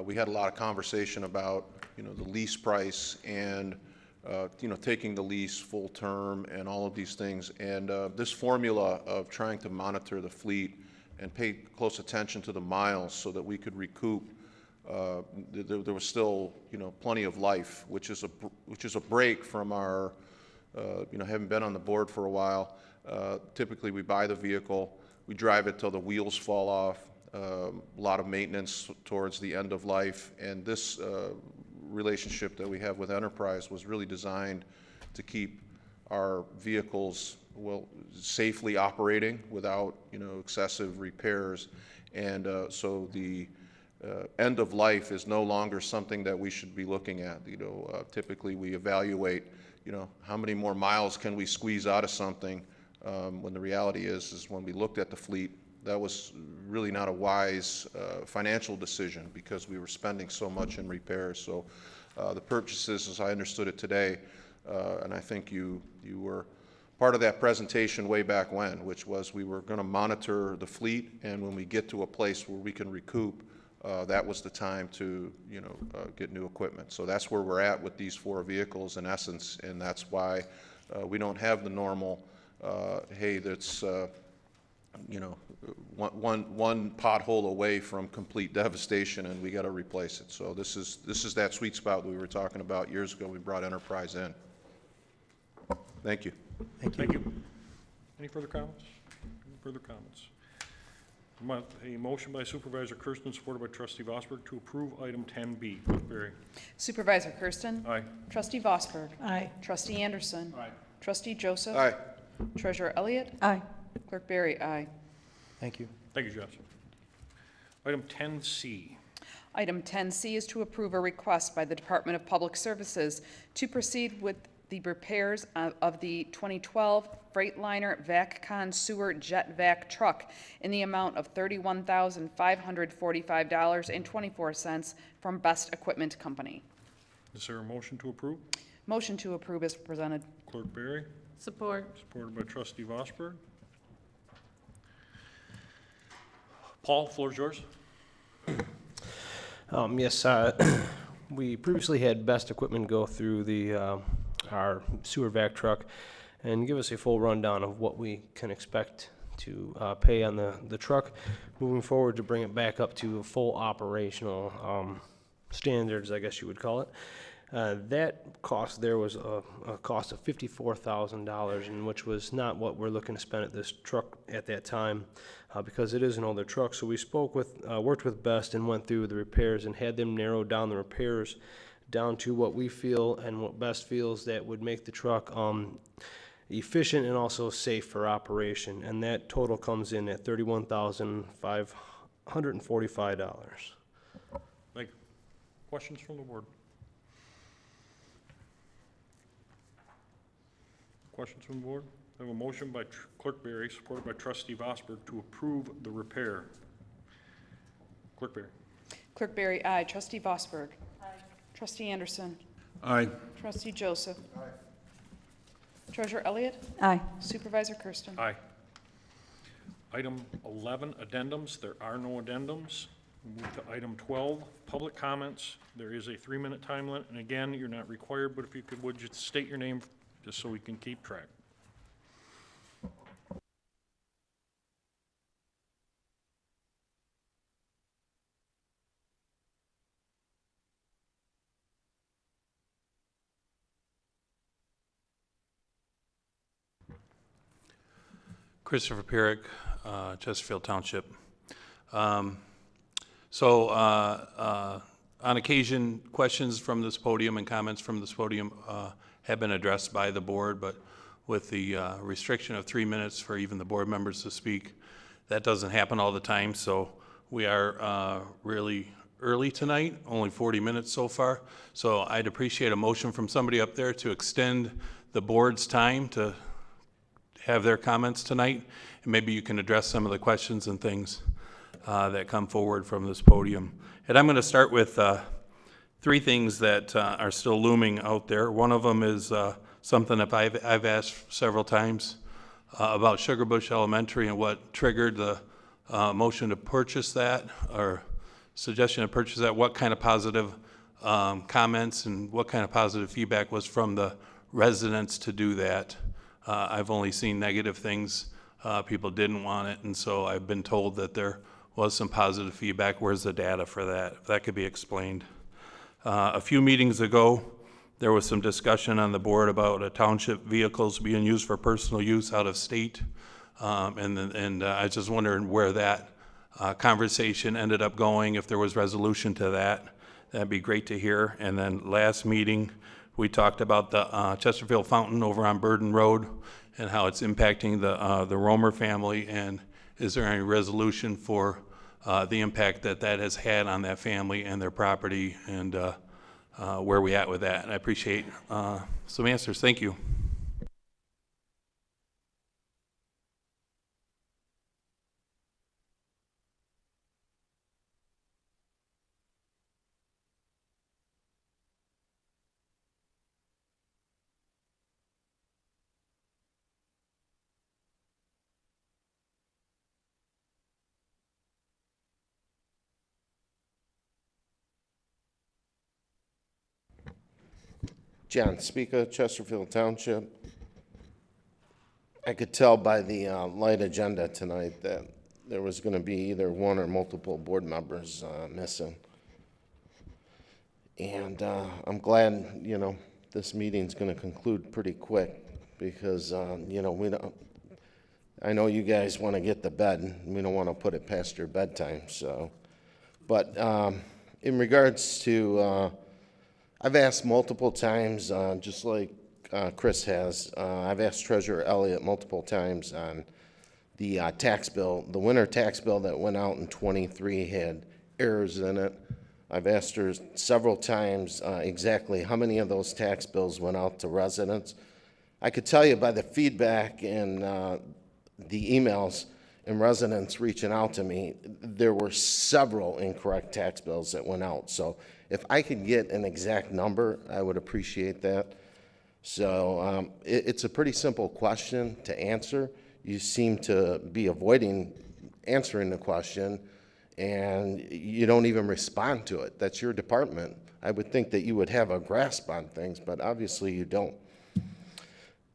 we had a lot of conversation about, the lease price and, taking the lease full term and all of these things. And this formula of trying to monitor the fleet and pay close attention to the miles so that we could recoup, there was still, plenty of life, which is a break from our, having been on the board for a while. Typically, we buy the vehicle, we drive it till the wheels fall off, a lot of maintenance towards the end of life, and this relationship that we have with Enterprise was really designed to keep our vehicles safely operating without excessive repairs, and so the end of life is no longer something that we should be looking at. Typically we evaluate how many more miles can we squeeze out of something, when the reality is when we looked at the fleet, that was really not a wise financial decision because we were spending so much in repairs. So the purchases, as I understood it today, and I think you were part of that presentation way back when, which was we were going to monitor the fleet, and when we get to a place where we can recoup, that was the time to get new equipment. So that's where we're at with these 4 vehicles in essence, and that's why we don't have the normal hey, that's one pothole away from complete devastation, and we got to replace it. So this is that sweet spot we were talking about years ago. We brought Enterprise in. Thank you. Thank you. Any further comments? Any further comments? A motion by Supervisor Kersten, supported by Trustee Vosberg, to approve item 10B. Barry. Supervisor Kersten. Aye. Trustee Vosberg. Aye. Trustee Anderson. Aye. Trustee Joseph. Aye. Treasurer Elliott. Aye. Clerk Berry, aye. Thank you. Thank you, Josh. Item 10C. Item 10C is to approve a request by the Department of Public Services to proceed with the repairs of the 2012 Freightliner VacCon Sewer Jet Vac truck in the amount of $31,545.24 from Best Equipment Company. Is there a motion to approve? Motion to approve is presented. Clerk Berry, Support. supported by Trustee Vosberg. Paul, floor is yours. Yes, we previously had Best Equipment go through our sewer vac truck and give us a full rundown of what we can expect to pay on the truck moving forward to bring it back up to full operational standards, I guess you would call it. That cost there was a cost of $54,000, and which was not what we're looking to spend at this truck at that time, because it is an older truck. So we worked with Best and went through the repairs and had them narrow down the repairs down to what we feel and what Best feels that would make the truck efficient and also safe for operation. And that total comes in at $31,545. Thank you. Questions from the board? Questions from the board? I have a motion by Clerk Berry, supported by Trustee Vosberg, to approve the repair. Clerk Berry. Clerk Berry, aye. Trustee Vosberg. Aye. Trustee Anderson. Aye. Trustee Joseph. Aye. Treasurer Elliott. Aye. Supervisor Kersten. Aye. Item 11, addendums. There are no addendums. We'll move to item 12, public comments. There is a 3-minute time limit, and again, you're not required, but if you would just state your name just so we can keep track. Christopher Pierrick, Chesterfield Township. On occasion, questions from this podium and comments from this podium have been addressed by the board, but with the restriction of 3 minutes for even the board members to speak, that doesn't happen all the time. So we are really early tonight, only 40 minutes so far. So I'd appreciate a motion from somebody up there to extend the board's time to have their comments tonight, and maybe you can address some of the questions and things that come forward from this podium. And I'm going to start with three things that are still looming out there. One of them is something that I've asked several times about Sugar Bush Elementary and what triggered the motion to purchase that, or suggestion to purchase that. What kind of positive comments and what kind of positive feedback was from the residents to do that? I've only seen negative things. People didn't want it, and so I've been told that there was some positive feedback. Where's the data for that? If that could be explained. A few meetings ago, there was some discussion on the board about township vehicles being used for personal use out of state, and I was just wondering where that conversation ended up going, if there was resolution to that. That'd be great to hear. And then last meeting, we talked about the Chesterfield Fountain over on Burden Road and how it's impacting the Romer family, and is there any resolution for the impact that that has had on that family and their property, and where we at with that? And I appreciate some answers. Thank you. John Speaker, Chesterfield Township. I could tell by the light agenda tonight that there was going to be either one or multiple board members missing. And I'm glad, you know, this meeting's going to conclude pretty quick because, you know, I know you guys want to get to bed, and we don't want to put it past your bedtime, so. But in regards to, I've asked multiple times, just like Chris has, I've asked Treasurer Elliott multiple times on the tax bill. The winter tax bill that went out in '23 had errors in it. I've asked her several times exactly how many of those tax bills went out to residents. I could tell you by the feedback and the emails and residents reaching out to me, there were several incorrect tax bills that went out. So if I could get an exact number, I would appreciate that. So it's a pretty simple question to answer. You seem to be avoiding answering the question, and you don't even respond to it. That's your department. I would think that you would have a grasp on things, but obviously you don't.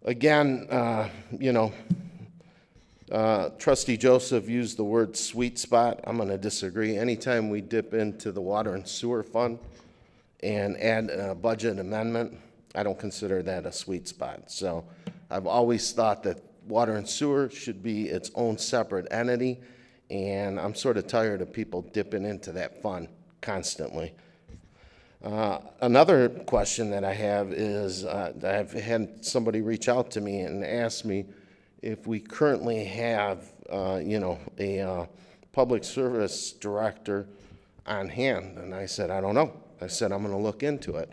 Again, you know, Trustee Joseph used the word sweet spot. I'm going to disagree. Anytime we dip into the water and sewer fund and add a budget amendment, I don't consider that a sweet spot. So I've always thought that water and sewer should be its own separate entity, and I'm sort of tired of people dipping into that fund constantly. Another question that I have is I've had somebody reach out to me and ask me if we currently have, you know, a public service director on hand. And I said, I don't know. I said, I'm going to look into it.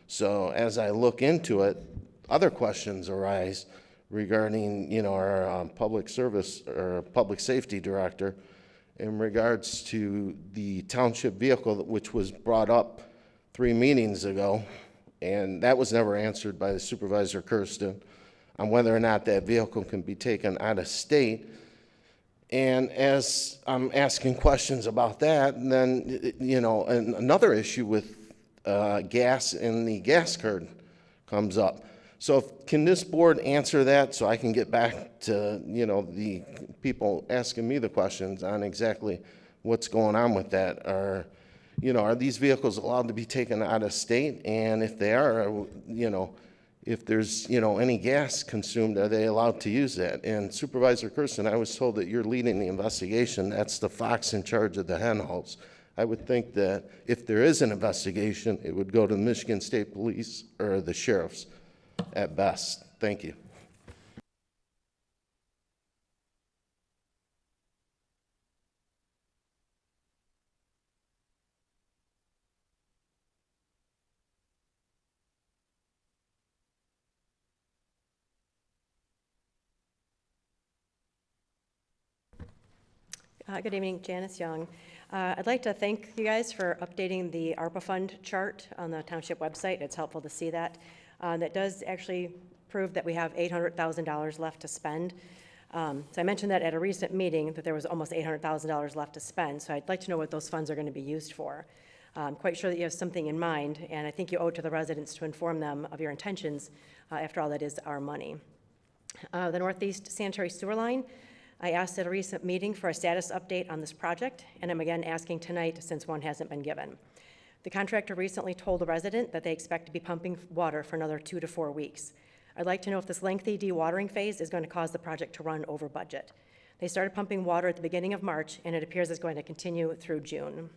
So as I look into it, other questions arise regarding, you know, our public service or public safety director in regards to the township vehicle, which was brought up 3 meetings ago, and that was never answered by the Supervisor Kersten on whether or not that vehicle can be taken out of state. And as I'm asking questions about that, then, you know, another issue with gas in the gas card comes up. So can this board answer that so I can get back to, you know, the people asking me the questions on exactly what's going on with that? Are these vehicles allowed to be taken out of state? And if they are, you know, if there's, you know, any gas consumed, are they allowed to use that? And Supervisor Kersten, I was told that you're leading the investigation. That's the fox in charge of the hen house. I would think that if there is an investigation, it would go to the Michigan State Police or the sheriffs at best. Thank you. Good evening, Janice Young. I'd like to thank you guys for updating the ARPA fund chart on the township website. It's helpful to see that. That does actually prove that we have $800,000 left to spend. So I mentioned that at a recent meeting, that there was almost $800,000 left to spend. So I'd like to know what those funds are going to be used for. I'm quite sure that you have something in mind, and I think you owe it to the residents to inform them of your intentions. After all, that is our money. The Northeast Sanitary Sewer Line, I asked at a recent meeting for a status update on this project, and I'm again asking tonight since one hasn't been given. The contractor recently told the resident that they expect to be pumping water for another 2 to 4 weeks. I'd like to know if this lengthy dewatering phase is going to cause the project to run over budget. They started pumping water at the beginning of March, and it appears it's going to continue through June.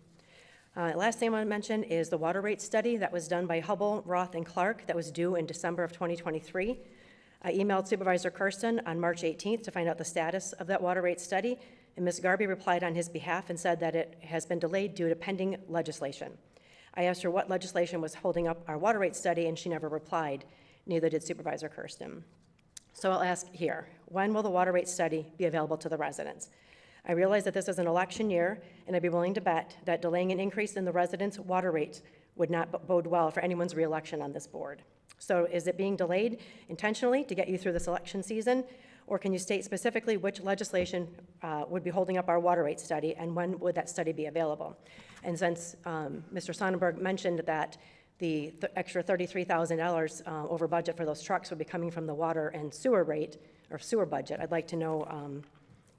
Last thing I want to mention is the water rate study that was done by Hubble, Roth, and Clark that was due in December of 2023. I emailed Supervisor Kersten on March 18th to find out the status of that water rate study, and Ms. Garby replied on his behalf and said that it has been delayed due to pending legislation. I asked her what legislation was holding up our water rate study, and she never replied. Neither did Supervisor Kersten. So I'll ask here, when will the water rate study be available to the residents? I realize that this is an election year, and I'd be willing to bet that delaying an increase in the residents' water rates would not bode well for anyone's reelection on this board. So is it being delayed intentionally to get you through this election season? Or can you state specifically which legislation would be holding up our water rate study, and when would that study be available? And since Mr. Sonnenberg mentioned that the extra $33,000 over budget for those trucks would be coming from the water and sewer rate, or sewer budget, I'd like to know,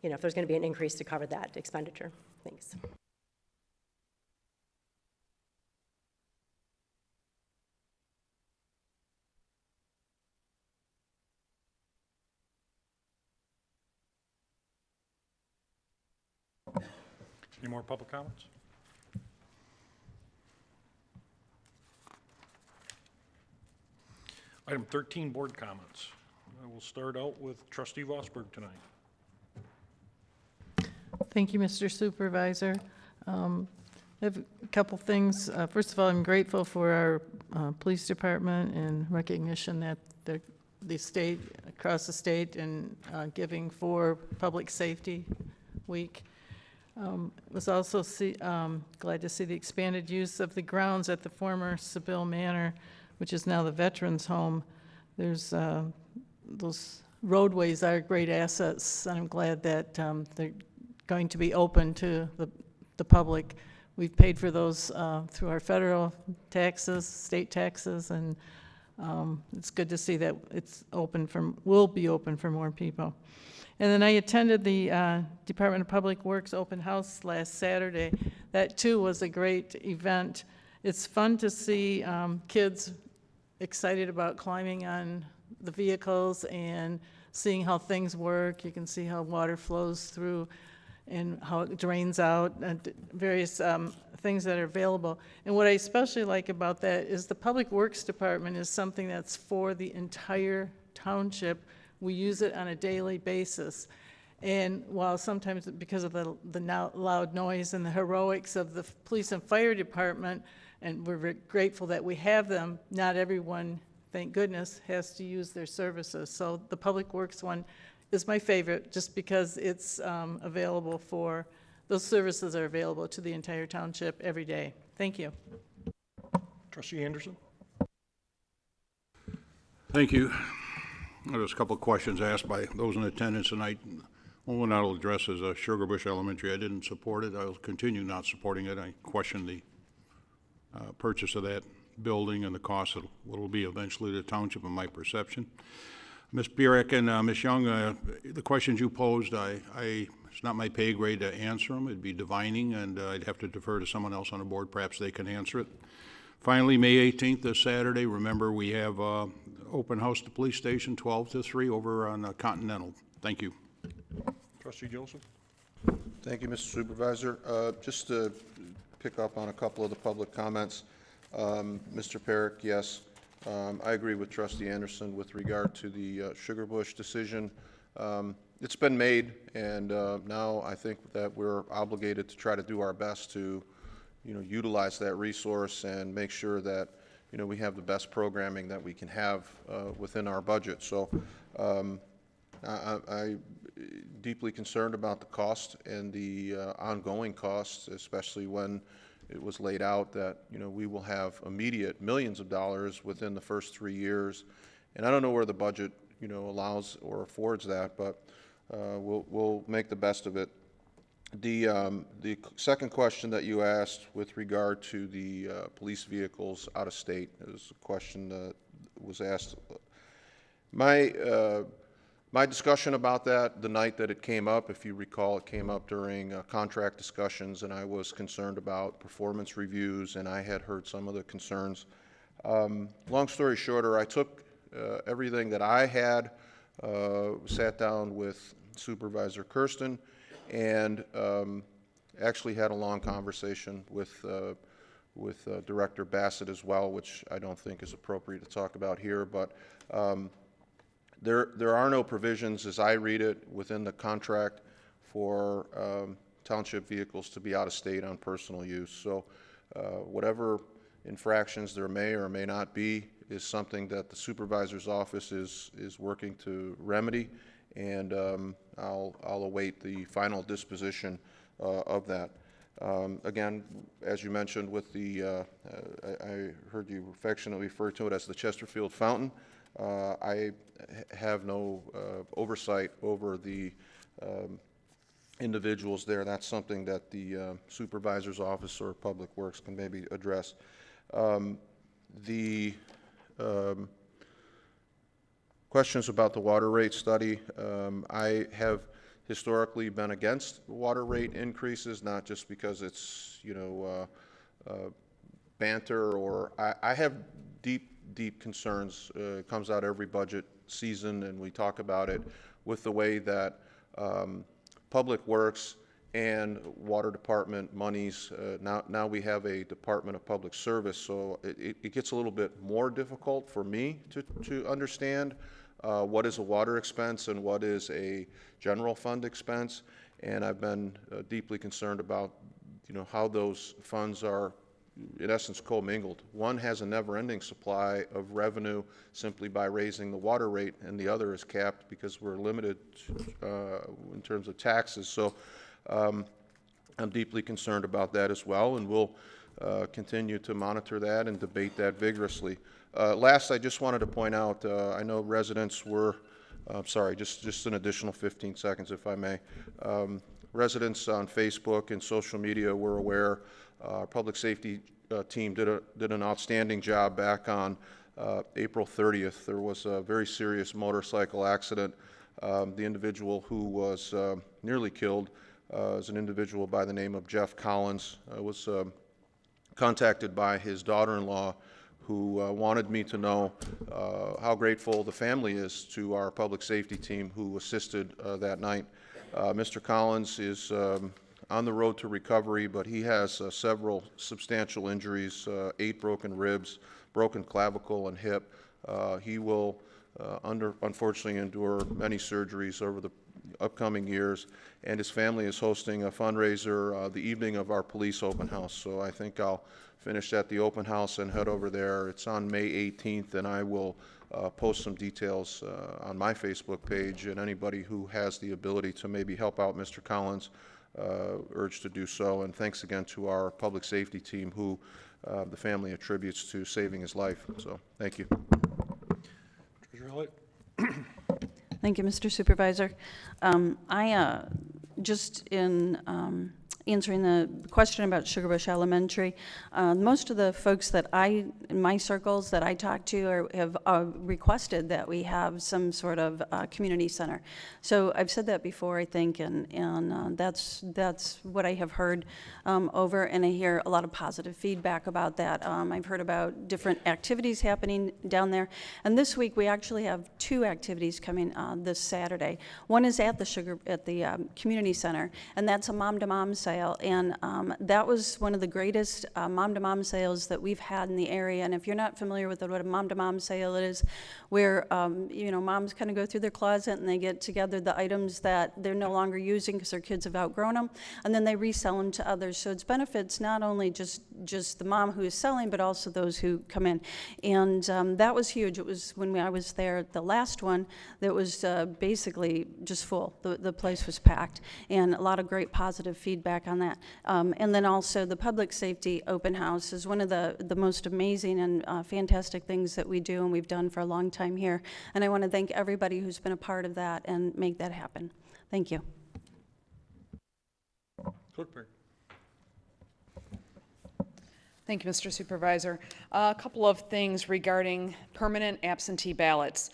if there's going to be an increase to cover that expenditure. Thanks. Any more public comments? Item 13, board comments. I will start out with Trustee Vosberg tonight. Thank you, Mr. Supervisor. I have a couple things. First of all, I'm grateful for our police department and recognition that the state, across the state, and giving for Public Safety Week. Was also glad to see the expanded use of the grounds at the former Seville Manor, which is now the Veterans Home. There's those roadways are great assets, and I'm glad that they're going to be open to the public. We've paid for those through our federal taxes, state taxes, and it's good to see that it's will be open for more people. And then I attended the Department of Public Works open house last Saturday. That too was a great event. It's fun to see kids excited about climbing on the vehicles and seeing how things work. You can see how water flows through and how it drains out, and various things that are available. And what I especially like about that is the Public Works Department is something that's for the entire township. We use it on a daily basis. And while sometimes because of the loud noise and the heroics of the police and fire department, and we're very grateful that we have them, not everyone, thank goodness, has to use their services. So the Public Works one is my favorite, just because it's available for, those services are available to the entire township every day. Thank you. Trustee Anderson? Thank you. There's a couple of questions asked by those in attendance tonight. One I'll address is Sugarbush Elementary. I didn't support it. I'll continue not supporting it. I question the purchase of that building and the cost it will be eventually to the township, in my perception. Ms. Burek and Ms. Young, the questions you posed, it's not my pay grade to answer them. It'd be divining, and I'd have to defer to someone else on the board. Perhaps they can answer it. Finally, May 18th, this Saturday, remember we have open house at the police station, 12 to 3 over on Continental. Thank you. Trustee Joseph? Thank you, Mr. Supervisor. Just to pick up on a couple of the public comments, Mr. Perrick, yes, I agree with Trustee Anderson with regard to the Sugarbush decision. It's been made, and now I think that we're obligated to try to do our best to, utilize that resource and make sure that, we have the best programming that we can have within our budget. So I'm deeply concerned about the cost and the ongoing costs, especially when it was laid out that, we will have immediate millions of dollars within the first 3 years. And I don't know where the budget, allows or affords that, but we'll make the best of it. The second question that you asked with regard to the police vehicles out of state is a question that was asked. My discussion about that, the night that it came up, if you recall, it came up during contract discussions, and I was concerned about performance reviews, and I had heard some of the concerns. Long story shorter, I took everything that I had, sat down with Supervisor Kersten, and actually had a long conversation with Director Bassett as well, which I don't think is appropriate to talk about here, but there are no provisions, as I read it, within the contract for township vehicles to be out of state on personal use. So whatever infractions there may or may not be is something that the supervisor's office is working to remedy, and I'll await the final disposition of that. Again, as you mentioned, with the I heard you affectionately refer to it as the Chesterfield Fountain. I have no oversight over the individuals there. That's something that the supervisor's office or Public Works can maybe address. The questions about the water rate study, I have historically been against water rate increases, not just because it's, banter, or I have deep concerns. It comes out every budget season, and we talk about it with the way that Public Works and Water Department monies, now we have a Department of Public Service, so it gets a little bit more difficult for me to understand what is a water expense and what is a general fund expense, and I've been deeply concerned about how those funds are in essence commingled. One has a never-ending supply of revenue simply by raising the water rate, and the other is capped because we're limited in terms of taxes. So I'm deeply concerned about that as well, and we'll continue to monitor that and debate that vigorously. Last, I just wanted to point out, I know residents were, sorry, just an additional 15 seconds if I may. Residents on Facebook and social media were aware. Our public safety team did an outstanding job back on April 30th. There was a very serious motorcycle accident. The individual who was nearly killed is an individual by the name of Jeff Collins. Was contacted by his daughter-in-law, who wanted me to know how grateful the family is to our public safety team who assisted that night. Mr. Collins is on the road to recovery, but he has several substantial injuries, 8 broken ribs, broken clavicle and hip. He will unfortunately endure many surgeries over the upcoming years, and his family is hosting a fundraiser the evening of our police open house. So I think I'll finish at the open house and head over there. It's on May 18th, and I will post some details on my Facebook page, and anybody who has the ability to maybe help out Mr. Collins, urge to do so. And thanks again to our public safety team who the family attributes to saving his life. So thank you. Treasurer Elliott. Thank you, Mr. Supervisor. Just in answering the question about Sugar Bush Elementary, most of the folks that in my circles that I talk to have requested that we have some sort of community center. So I've said that before, I think, and that's what I have heard over, and I hear a lot of positive feedback about that. I've heard about different activities happening down there, and this week we actually have 2 activities coming this Saturday. One is at the community center, and that's a mom-to-mom sale, and that was one of the greatest mom-to-mom sales that we've had in the area. And if you're not familiar with what a mom-to-mom sale is, where you know, moms kind of go through their closet and they get together the items that they're no longer using because their kids have outgrown them, and then they resell them to others. So it's benefits not only just the mom who is selling, but also those who come in. And that was huge. It was when I was there, the last one, that was basically just full. The place was packed, and a lot of great positive feedback on that. And then also the public safety open house is one of the most amazing and fantastic things that we do, and we've done for a long time here. And I want to thank everybody who's been a part of that and make that happen. Thank you. Clerk Perry. Thank you, Mr. Supervisor. A couple of things regarding permanent absentee ballots.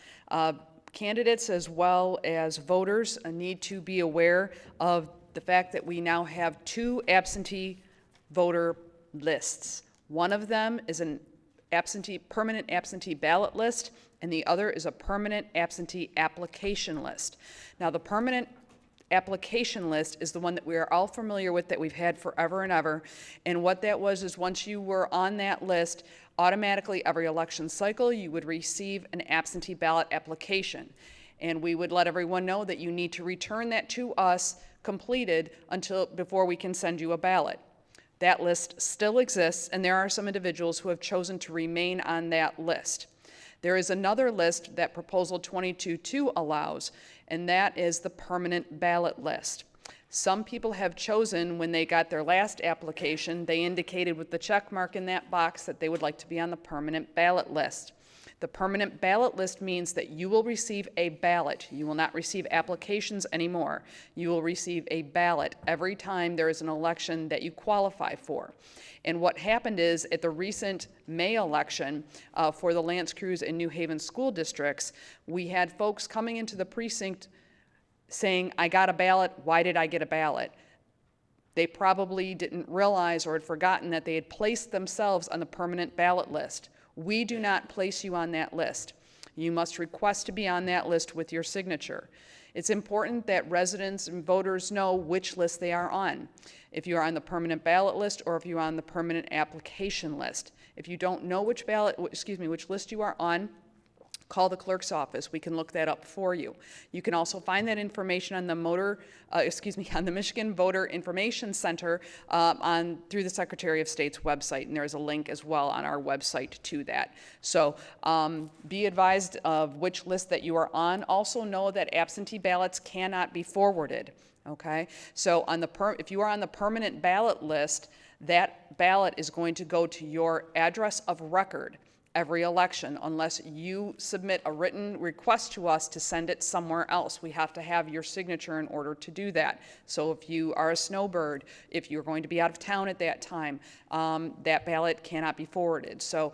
Candidates as well as voters need to be aware of the fact that we now have 2 absentee voter lists. One of them is an permanent absentee ballot list, and the other is a permanent absentee application list. Now, the permanent application list is the one that we are all familiar with, that we've had forever and ever. And what that was is once you were on that list, automatically every election cycle you would receive an absentee ballot application. And we would let everyone know that you need to return that to us completed before we can send you a ballot. That list still exists, and there are some individuals who have chosen to remain on that list. There is another list that Proposal 22-2 allows, and that is the permanent ballot list. Some people have chosen, when they got their last application, they indicated with the check mark in that box that they would like to be on the permanent ballot list. The permanent ballot list means that you will receive a ballot. You will not receive applications anymore. You will receive a ballot every time there is an election that you qualify for. And what happened is, at the recent May election for the L'Anse Creuse and New Haven school districts, we had folks coming into the precinct saying, I got a ballot, why did I get a ballot? They probably didn't realize or had forgotten that they had placed themselves on the permanent ballot list. We do not place you on that list. You must request to be on that list with your signature. It's important that residents and voters know which list they are on. If you are on the permanent ballot list or if you are on the permanent application list. If you don't know which list you are on, call the clerk's office. We can look that up for you. You can also find that information on the on the Michigan Voter Information Center through the Secretary of State's website, and there's a link as well on our website to that. So be advised of which list that you are on. Also know that absentee ballots cannot be forwarded. Okay, so if you are on the permanent ballot list, that ballot is going to go to your address of record every election, unless you submit a written request to us to send it somewhere else. We have to have your signature in order to do that. So if you are a snowbird, if you're going to be out of town at that time, that ballot cannot be forwarded. So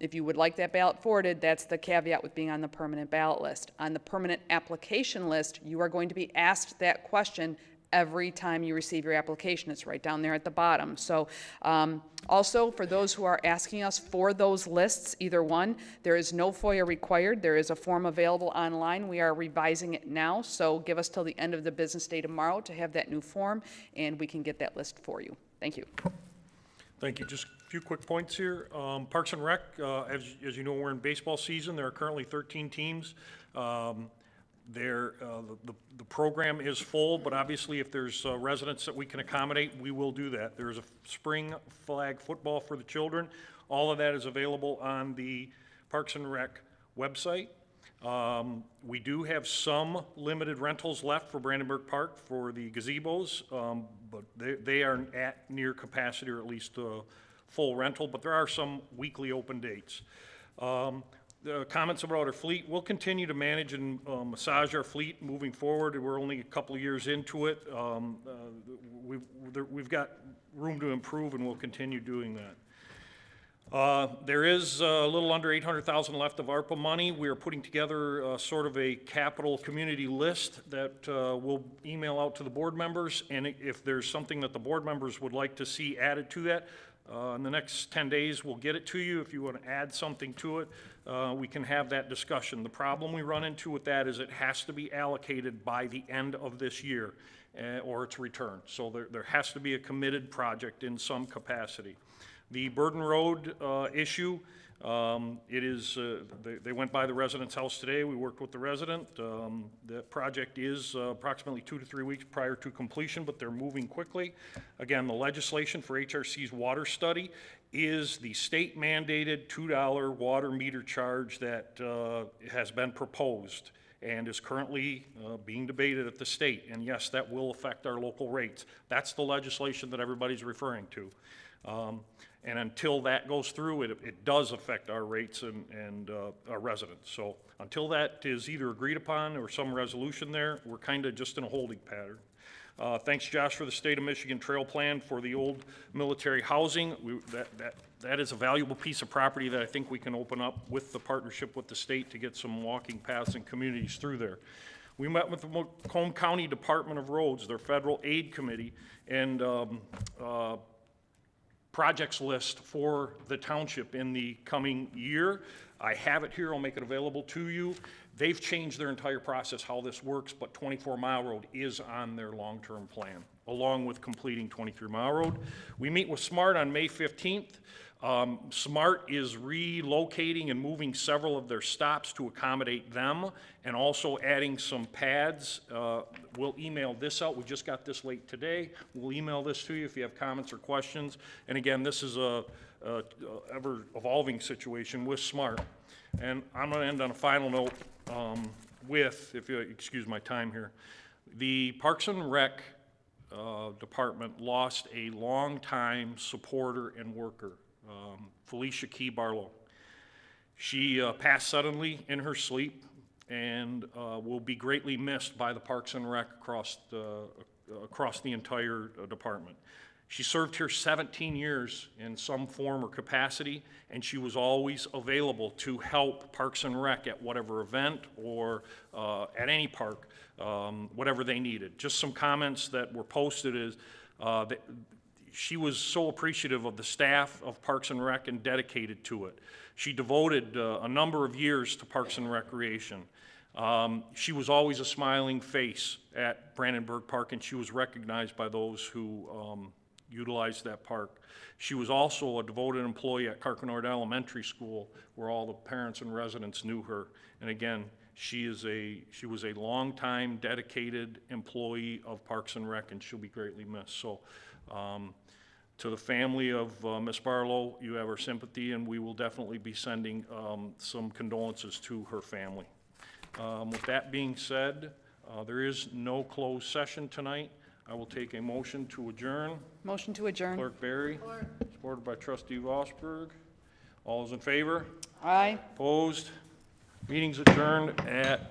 if you would like that ballot forwarded, that's the caveat with being on the permanent ballot list. On the permanent application list, you are going to be asked that question every time you receive your application. It's right down there at the bottom. So also, for those who are asking us for those lists, either one, there is no FOIA required. There is a form available online. We are revising it now, so give us till the end of the business day tomorrow to have that new form, and we can get that list for you. Thank you. Thank you. Just a few quick points here. Parks and Rec, as you know, we're in baseball season. There are currently 13 teams. The program is full, but obviously if there's residents that we can accommodate, we will do that. There's a spring flag football for the children. All of that is available on the Parks and Rec website. We do have some limited rentals left for Brandenburg Park for the gazebos, but they are at near capacity, or at least full rental, but there are some weekly open dates. The comments about our fleet, we'll continue to manage and massage our fleet moving forward. We're only a couple of years into it. We've got room to improve, and we'll continue doing that. There is a little under $800,000 left of ARPA money. We are putting together sort of a capital community list that we'll email out to the board members, and if there's something that the board members would like to see added to that, In the next 10 days, we'll get it to you. If you want to add something to it, we can have that discussion. The problem we run into with that is it has to be allocated by the end of this year, or it's returned. So there has to be a committed project in some capacity. The Burden Road issue, it is, they went by the resident's house today. We worked with the resident. The project is approximately 2 to 3 weeks prior to completion, but they're moving quickly. Again, the legislation for HRC's water study is the state mandated $2 water meter charge that has been proposed and is currently being debated at the state. And yes, that will affect our local rates. That's the legislation that everybody's referring to. And until that goes through, it does affect our rates and our residents. So until that is either agreed upon or some resolution there, we're kind of just in a holding pattern. Thanks, Josh, for the State of Michigan Trail Plan for the old military housing. That is a valuable piece of property that I think we can open up with the partnership with the state to get some walking paths and communities through there. We met with the Macomb County Department of Roads, their federal aid committee, and projects list for the township in the coming year. I have it here, I'll make it available to you. They've changed their entire process, how this works, but 24 Mile Road is on their long-term plan, along with completing 23 Mile Road. We meet with SMART on May 15th. SMART is relocating and moving several of their stops to accommodate them, and also adding some pads. We'll email this out. We just got this late today. We'll email this to you if you have comments or questions. And again, this is a ever-evolving situation with SMART. And I'm going to end on a final note with, if you excuse my time here, the Parks and Rec department lost a longtime supporter and worker, Felicia Key Barlow. She passed suddenly in her sleep and will be greatly missed by the Parks and Rec across the entire department. She served here 17 years in some form or capacity, and she was always available to help Parks and Rec at whatever event or at any park, whatever they needed. Just some comments that were posted is that she was so appreciative of the staff of Parks and Rec and dedicated to it. She devoted a number of years to Parks and Recreation. She was always a smiling face at Brandenburg Park, and she was recognized by those who utilized that park. She was also a devoted employee at Carcanord Elementary School, where all the parents and residents knew her. And again, she was a longtime dedicated employee of Parks and Rec, and she'll be greatly missed. So to the family of Ms. Barlow, you have our sympathy, and we will definitely be sending some condolences to her family. With that being said, there is no closed session tonight. I will take a motion to adjourn. Motion to adjourn. Clerk Barry, supported by Trustee Vosberg. All those in favor? Aye. Opposed? Meeting's adjourned at